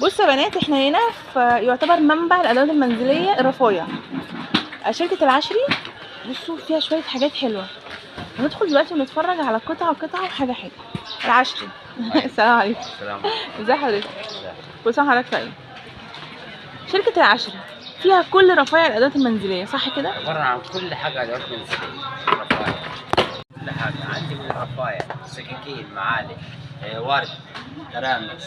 بصوا يا بنات، احنا هنا في يعتبر منبع الادوات المنزليه الرفايع، شركه العشري. بصوا فيها شويه حاجات حلوه. هندخل دلوقتي ونتفرج على قطعه وحاجه حاجه. العشري. السلام عليكم. السلام عليكم. ازي حضرتك؟ كل سنه وحضرتك طيب. شركه العشري فيها كل رفايع الادوات المنزليه، صح كده؟ عبارة عن كل حاجة أدوات منزلية، رفايع، كل حاجة عندي من الرفايع، سكاكين، معالق، ورد، ترامس،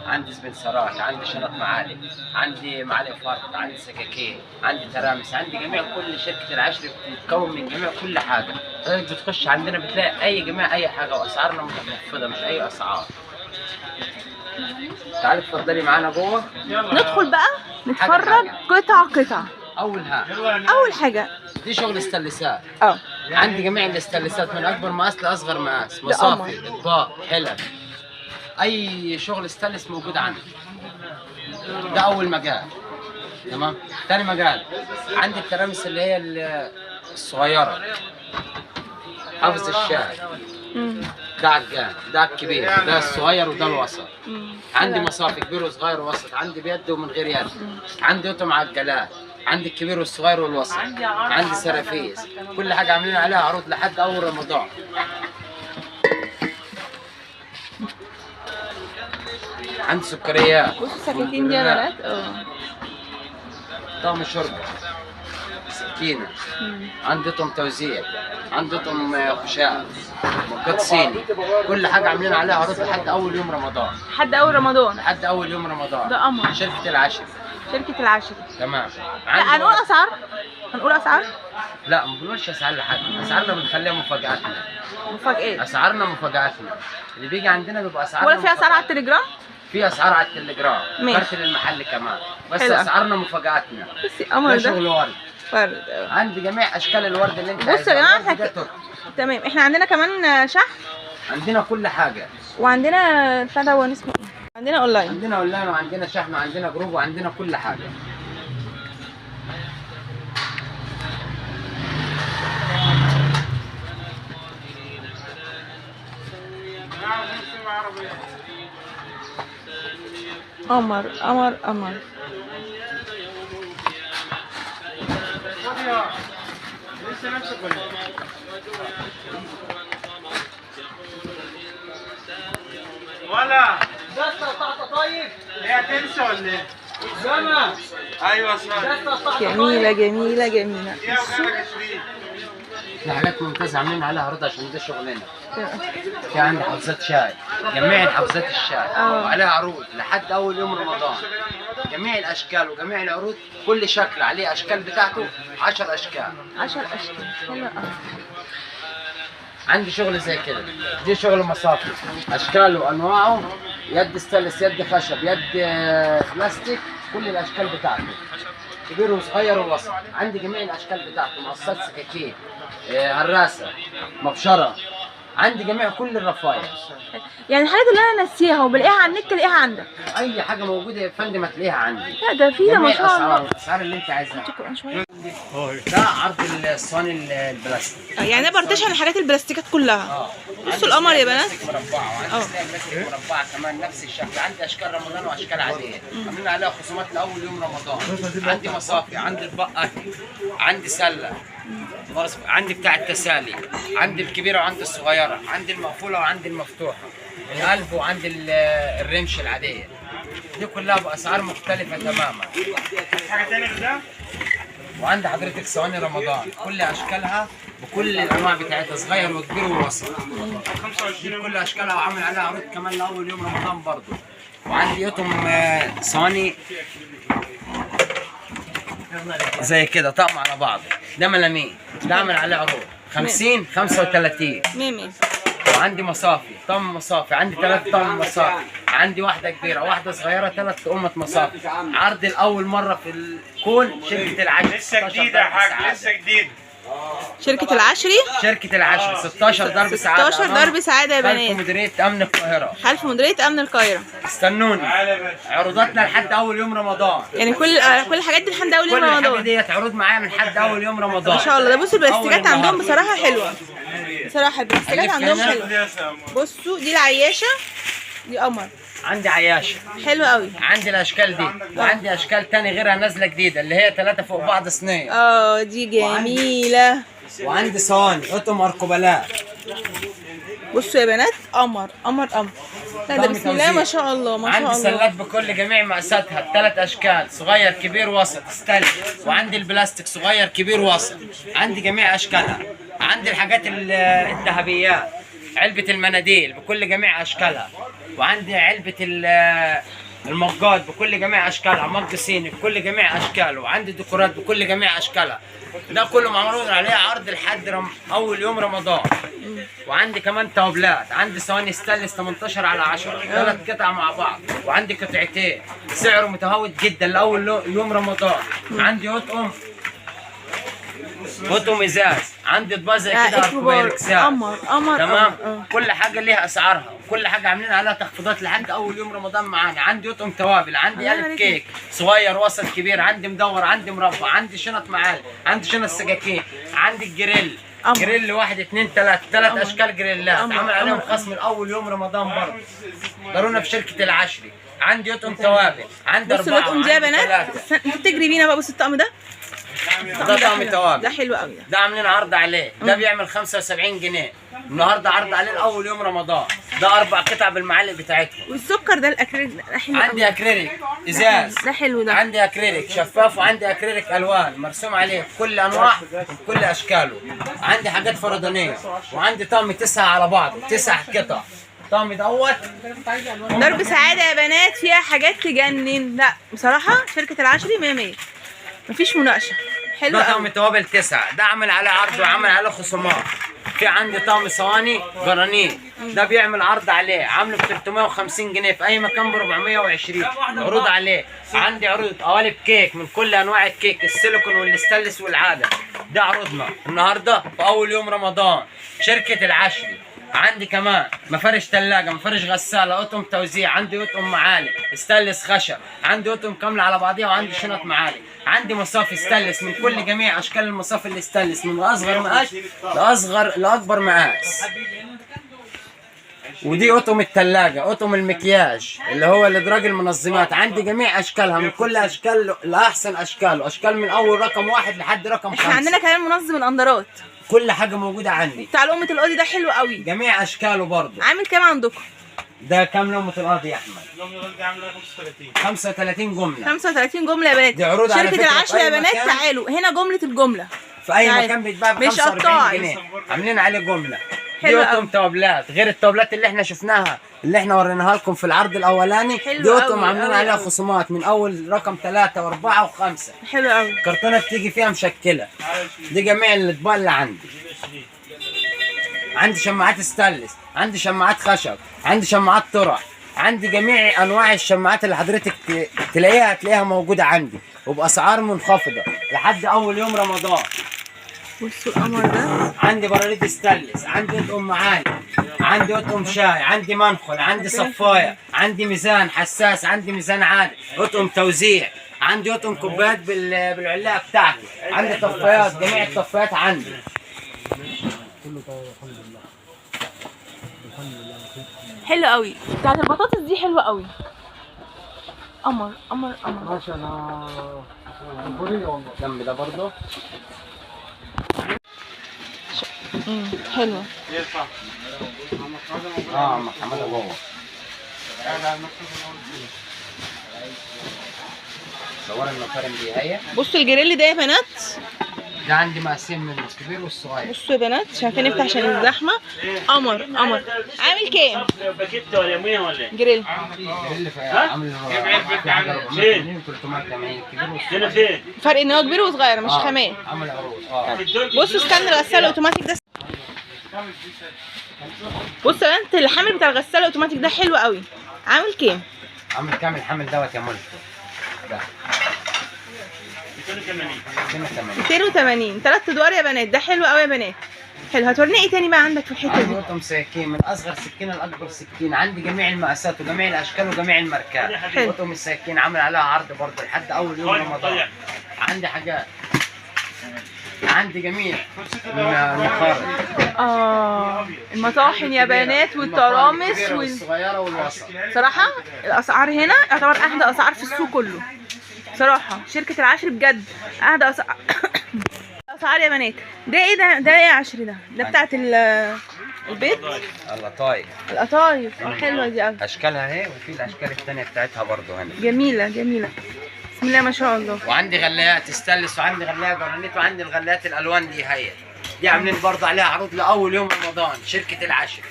عندي سبنسرات، عندي شنط معالق، عندي معالق فرد، عندي سكاكين، عندي ترامس، عندي جميع كل شركة العشري بتتكون من جميع كل حاجة. حضرتك بتخش عندنا بتلاقي جميع أي حاجة، وأسعارنا متخفضة مش أي أسعار. تعالي اتفضلي معانا جوه. ندخل بقى نتفرج حاجة. قطعه. أول حاجه دي شغل استلسات. اه عندي جميع الاستلسات من اكبر مقاس لاصغر مقاس، ده مصافي، اطباق، حلل، اي شغل استلس موجود عندي. ده اول مجال. تمام. ثاني مجال عندي الترامس اللي هي الصغيره، حافظ الشاي، ده عجان، ده الكبير، ده الصغير وده الوسط. عندي مصافي كبير وصغير ووسط، عندي بيد ومن غير يد، عندي قطع معجلات، عندي الكبير والصغير والوسط، عندي سرافيس، كل حاجه عاملين عليها عروض لحد اول رمضان. عندي سكريات. بصوا السكاكين دي يا بنات. طعم شوربه، سكينه، عندي طم توزيع، عندي طم خشاء، مقط صيني، كل حاجه عاملين عليها عروض لحد اول يوم رمضان. لحد اول رمضان. لحد اول يوم رمضان. ده قمر. شركه العشري. شركه العشري. تمام. لا هنقول اسعار. لا ما بنقولش اسعار لحد، اسعارنا بنخليها مفاجاتنا. مفاجآت. اسعارنا مفاجاتنا، اللي بيجي عندنا بيبقى اسعارنا. ولا في اسعار على التليجرام؟ في اسعار على التليجرام، ماشي. كارت للمحل كمان، بس حلو. اسعارنا مفاجاتنا. بصي قمر ده ده شغل ورد. فرد. عندي جميع اشكال الورد اللي انت بصوا يا عايزها. جماعه الورد ده احنا تركي. تمام. احنا عندنا كمان شحن، عندنا كل حاجه، وعندنا بتاع ده هو اسمه ايه؟ عندنا اونلاين. عندنا اونلاين وعندنا شحن وعندنا جروب وعندنا كل حاجه. قمر قمر قمر. ولا دستة قطعة طيب هي تنسى ولا ايه؟ سما ايوه صح. جميله جميله جميله. يا وغيرك 20 في حاجات ممتازه عاملين عليها عروض عشان ده شغلنا. في عندي حفظات شاي، جميع حفظات الشاي وعليها عروض لحد اول يوم رمضان. جميع الاشكال وجميع العروض، كل شكل عليه اشكال بتاعته، 10 اشكال. 10 اشكال. حلوه قوي. عندي شغل زي كده، دي شغل مصافي، اشكاله وانواعه، يد ستانلس، يد خشب، يد بلاستيك، كل الاشكال بتاعته، كبير وصغير ووسط. عندي جميع الاشكال بتاعته، مقصات، سكاكين، هراسه، مبشره، عندي جميع كل الرفايع. يعني الحاجات اللي انا ناسيها وبلاقيها على النت تلاقيها عندك. اي حاجه موجوده يا فندم هتلاقيها عندي. لا ده فيه ما شاء الله. الاسعار اللي انت عايزها. شويه. ده عرض الصواني البلاستيك. يعني ده بارتيشن الحاجات البلاستيكات كلها. بصوا القمر يا بنات. مربعه، وعندي سلاح بلاستيك مربعه كمان نفس الشكل. عندي اشكال رمضان واشكال عاديه، عاملين عليها خصومات لاول يوم رمضان. عندي مصافي، عندي اطباق اكل، عندي سله، عندي بتاع التسالي، عندي الكبيره وعندي الصغيره، عندي المقفوله وعندي المفتوحه، القلب وعندي الرمش العاديه. دي كلها باسعار مختلفه تماما. حاجة تانية غير ده؟ وعندي حضرتك صواني رمضان كل اشكالها بكل الانواع بتاعتها، صغير وكبير ووسط. دي كل اشكالها وعامل عليها عروض كمان لاول يوم رمضان برضه. وعندي يطم صواني زي كده طقم على بعض، ده ملامين، ده عامل عليه عروض 50 35. ميمي. وعندي مصافي، طقم مصافي، عندي 3 طقم مصافي، عندي واحدة كبيرة واحدة صغيرة، 3 طقمة مصافي. عرض الأول مرة في الكون شركة العشري. لسه جديدة يا حاج، لسه جديد. شركة العشري. شركة العشري 16 درب سعادة. 16 درب سعادة يا خلف بنات. مديرية أمن القاهرة. خلف مديرية أمن القاهرة. استنوني. عروضاتنا لحد أول يوم رمضان. يعني كل الحاجات دي لحد أول يوم كل الحاجة رمضان. ديت عروض معايا من حد أول يوم رمضان. ما شاء الله. ده بصوا البلاستيكات عندهم بصراحة حلوة. بصراحة البلاستيكات عندهم حلوة. بصوا دي العياشة، دي قمر. عندي عياشه، حلو قوي. عندي الاشكال دي، وعندي اشكال تاني غيرها نازله جديده اللي هي 3 فوق بعض صينيه. دي جميله. وعندي صواني قطم اركوبالات. بصوا يا بنات، قمر قمر قمر. لا ده بسم الله ما شاء الله ما شاء الله. عندي سلات بكل جميع مقاساتها ال3 اشكال، صغير كبير وسط ستانلس، وعندي البلاستيك صغير كبير وسط، عندي جميع اشكالها. عندي الحاجات الذهبيات، علبه المناديل بكل جميع اشكالها، وعندي علبه المجات بكل جميع اشكالها، مج صيني بكل جميع اشكاله، وعندي ديكورات بكل جميع اشكالها. ده كله معروض عليه عرض لحد اول يوم رمضان. وعندي كمان توابلات، عندي صواني ستانلس 18x10 3 قطع مع بعض، وعندي قطعتين سعره متهاوت جدا لاول يوم رمضان. عندي قطم ازاز، عندي اطباق زي كده اركوبيركسات. قمر قمر تمام. كل حاجه ليها اسعارها، وكل حاجه عاملين عليها تخفيضات لحد اول يوم رمضان معانا. عندي قطم توابل، عندي قالب كيك صغير وسط كبير، عندي مدور، عندي مربع، عندي شنط معالق، عندي شنط سكاكين، عندي الجريل. جريل 1 2 3 اشكال جريلات عامل عليهم خصم من اول يوم رمضان برضه. ضرونا في شركه العشري. عندي قطم توابل، عندي 4. بصوا القطم دي يا بنات، تجري بينا بقى. بصوا الطقم ده طقم توابل، ده حلو قوي. ده عاملين عرض عليه، ده بيعمل 75 جنيه النهارده، عرض عليه لاول يوم رمضان. ده 4 قطع بالمعالق بتاعتهم. والسكر ده الاكريليك ده حلو. عندي اكريليك ازاز، ده حلو ده. عندي اكريليك شفاف، وعندي اكريليك الوان مرسوم عليه بكل انواع وبكل اشكاله. عندي حاجات فردانيه، وعندي طقم 9 على بعض 9 قطع. الطقم دوت درب سعاده يا بنات، فيها حاجات تجنن. لا بصراحه شركه العشري 100 100 مفيش مناقشه. حلو ده قوي. طقم توابل 9، ده عامل عليه عرض وعامل عليه خصومات. في عندي طقم صواني جرانيت، ده بيعمل عرض عليه، عامله ب 350 جنيه في اي مكان ب 420 عروض عليه. عندي عروض قوالب كيك من كل انواع الكيك، السيليكون والستانلس والعاده. ده عروضنا النهارده في اول يوم رمضان شركه العشري. عندي كمان مفارش ثلاجه، مفارش غساله، قطم توزيع، عندي قطم معالق ستانلس خشب، عندي قطم كامله على بعضيها، وعندي شنط معالق. عندي مصافي ستانلس من كل جميع اشكال المصافي الستانلس، من اصغر مقاس لاكبر مقاس. ودي قطم الثلاجه، قطم المكياج اللي هو الادراج المنظمات، عندي جميع اشكالها من كل اشكال لاحسن اشكاله، اشكال من اول رقم 1 لحد رقم 5. احنا عندنا كمان منظم الاندرات، كل حاجه موجوده عندي. بتاع لقمه القاضي ده حلو قوي، جميع اشكاله برضه. عامل كام عندكم؟ ده كام لقمه القاضي يا احمد؟ لقمة القاضي عامله 35. 35 جمله. 35 جمله يا بنات. دي عروض على شركه فكرة العشرة يا في أي بنات. مكان. تعالوا هنا جمله الجمله في اي تعالوا. مكان بيتباع ب مش 45 قطاعي. جنيه عاملين عليه جمله. دي حلو قطم قوي. توابلات غير التوابلات اللي احنا شفناها اللي احنا وريناها لكم في العرض الاولاني. حلو دي قطم قوي عاملين قوي عليها قوي. خصومات من اول رقم 3 و4 و5. حلو قوي. كرتونه بتيجي فيها مشكله. دي جميع الاطباق اللي عندي. عندي شماعات ستانلس، عندي شماعات خشب، عندي شماعات طرح، عندي جميع انواع الشماعات اللي حضرتك هتلاقيها موجوده عندي وباسعار منخفضه لحد اول يوم رمضان. بصوا القمر ده. عندي براريد ستانلس، عندي اطقم معالق، عندي اطقم شاي، عندي منخل، عندي صفايه، عندي ميزان حساس، عندي ميزان عالي، اطقم توزيع، عندي اطقم كوبايات بالعلاقه بتاعتي، عندي طفايات، جميع الطفايات عندي. حلو قوي. بتاعت البطاطس دي حلوه قوي. قمر قمر قمر. ماشي. انا البوريه والله جنب ده برضه. حلوه. ينفع. عم حماده جوه. صور المكارم دي هي. بصوا الجريل ده يا بنات. ده عندي مقاسين من الكبير والصغير. بصوا يا بنات، مش عارفين نفتح عشان الزحمه. قمر قمر. عامل كام؟ باكيت ولا يوميه ولا ايه؟ جريل. اللي عامل في حاجه 480 380 الكبير والصغير. هنا فين؟ فرق ان هو كبير وصغير مش خامات. عامل عروض. بصوا استنى الغساله الاوتوماتيك ده. بصوا يا بنات الحامل بتاع الغساله الاوتوماتيك ده حلو قوي. عامل كام؟ عامل كام الحمل دوت يا ملك؟ ده 280. 280 3 ادوار يا بنات. ده حلو قوي يا بنات. حلو. هتوريني ايه تاني بقى عندك في الحته عندي دي؟ قطم سكين من اصغر سكينه لاكبر سكينه، عندي جميع المقاسات وجميع الاشكال وجميع الماركات. حلو. قطم السكين عامل عليها عرض برضه لحد اول يوم رمضان. عندي حاجات عندي جميع المخارج، المطاحن يا بنات والترامس والصغيره والوسط. صراحه الاسعار هنا يعتبر احدى اسعار في السوق كله. صراحه شركه العشري بجد احدى اسعار يا بنات. ده ايه ده؟ ده ايه يا عشري؟ ده بتاعت البيت، القطايف. حلوه دي قوي، اشكالها اهي، وفي الاشكال الثانيه بتاعتها برضو هنا جميله جميله. بسم الله ما شاء الله. وعندي غلايات ستانلس، وعندي غلايه جرانيت، وعندي الغلايات الالوان دي هي دي عاملين برضه عليها عروض لاول يوم رمضان. شركه العشري.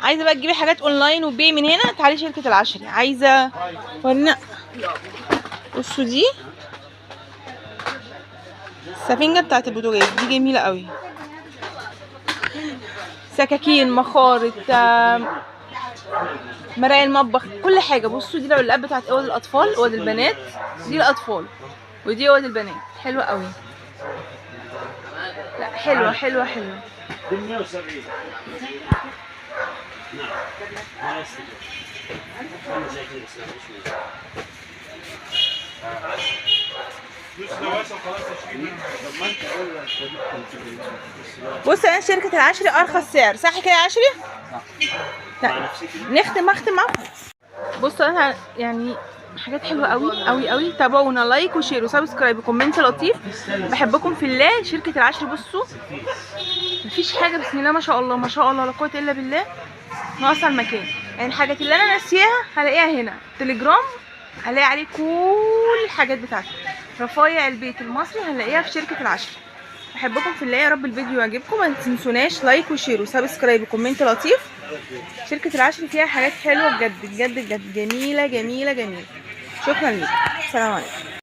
عايزه بقى تجيبي حاجات اونلاين وبي من هنا، تعالي شركه العشري. عايزه ورينا، بصوا دي السفنجه بتاعت البوتاجاز دي جميله قوي. سكاكين، مخارط، مراية المطبخ، كل حاجه. بصوا دي العلقات بتاعت اوض الاطفال، اوض البنات. دي الاطفال ودي اوض البنات. حلوه قوي، لا حلوه حلوه حلوه. 170. نعم. بص انا شركة العشري ارخص سعر، صح كده يا عشري؟ لا اختم معاكم. بص انا يعني حاجات حلوه قوي قوي قوي. تابعونا، لايك وشير وسبسكرايب وكومنت لطيف. بحبكم في الله. شركة العشري بصوا مفيش حاجه، بسم الله ما شاء الله ما شاء الله لا قوه الا بالله، ناقصه المكان. يعني الحاجات اللي انا ناسياها هلاقيها هنا. تليجرام هلاقي عليه كل الحاجات بتاعتي. رفايع البيت المصري هنلاقيها في شركة العشري. بحبكم في الله، يا رب الفيديو يعجبكم. ما تنسوناش لايك وشير وسبسكرايب وكومنت لطيف. شركة العشري فيها حاجات حلوة بجد بجد بجد، جميلة جميلة جميلة. شكرا لكم، السلام عليكم.